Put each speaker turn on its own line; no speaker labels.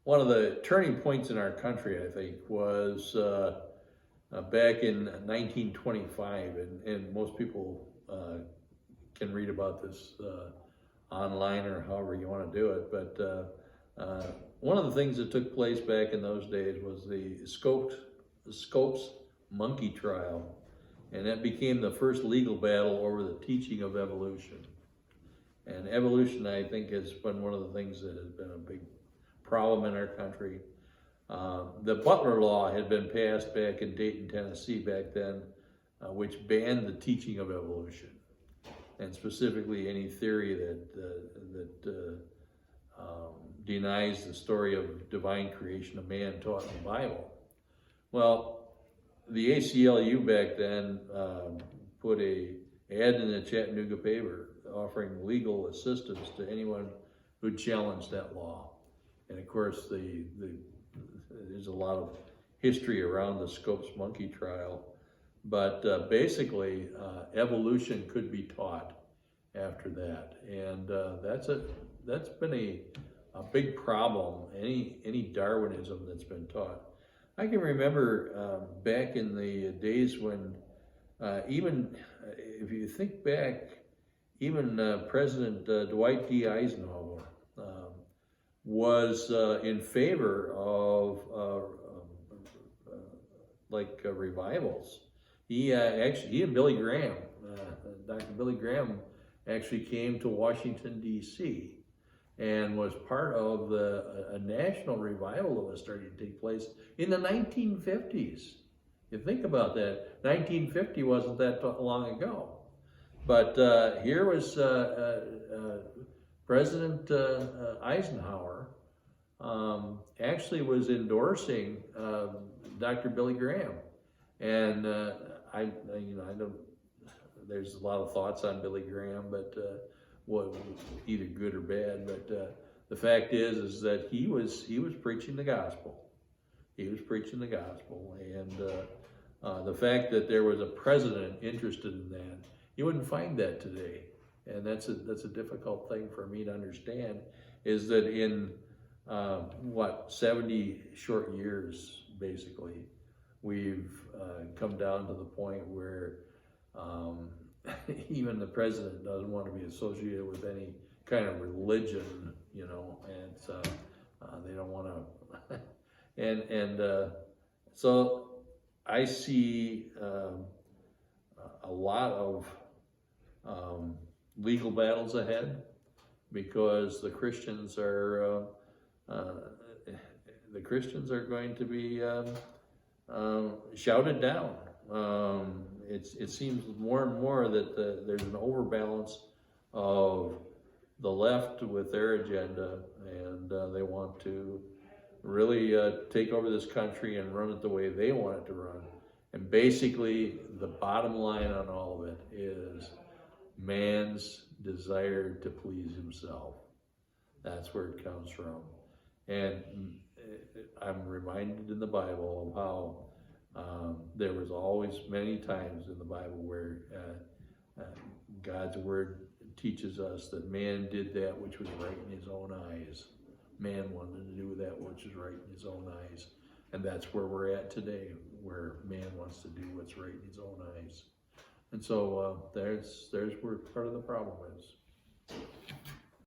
one of the turning points in our country, I think, was back in 1925, and most people can read about this online or however you want to do it. But one of the things that took place back in those days was the Scopes monkey trial, and that became the first legal battle over the teaching of evolution. And evolution, I think, has been one of the things that has been a big problem in our country. The Butler Law had been passed back in Dayton, Tennessee back then, which banned the teaching of evolution, and specifically any theory that denies the story of divine creation of man taught in the Bible. Well, the ACLU back then put a ad in the Chattanooga paper offering legal assistance to anyone who challenged that law. And of course, there's a lot of history around the Scopes monkey trial, but basically evolution could be taught after that, and that's been a big problem. Any Darwinism that's been taught. I can remember back in the days when even if you think back, even President Dwight D. Eisenhower was in favor of revivals. He and Billy Graham, Dr. Billy Graham, actually came to Washington, D.C. and was part of a national revival that was starting to take place in the 1950s. You think about that, 1950 wasn't that long ago. But here was President Eisenhower actually was endorsing Dr. Billy Graham, and I don't. There's a lot of thoughts on Billy Graham, but what either good or bad. But the fact is that he was preaching the gospel. He was preaching the gospel, and the fact that there was a president interested in that, you wouldn't find that today, and that's a difficult thing for me to understand. Is that in 70 short years, basically, we've come down to the point where even the president doesn't want to be associated with any kind of religion, and they don't want to. and so I see a lot of legal battles ahead, because the Christians are going to be shouted down. It seems more and more that there's an overbalance of the left with their agenda, and they want to really take over this country and run it the way they want it to run. And basically, the bottom line on all of it is man's desire to please himself. That's where it comes from. And I'm reminded in the Bible of how there was always many times in the Bible where God's word teaches us that man did that which was right in his own eyes. Man wanted to do that which is right in his own eyes. And that's where we're at today, where man wants to do what's right in his own eyes. And so there's where part of the problem is.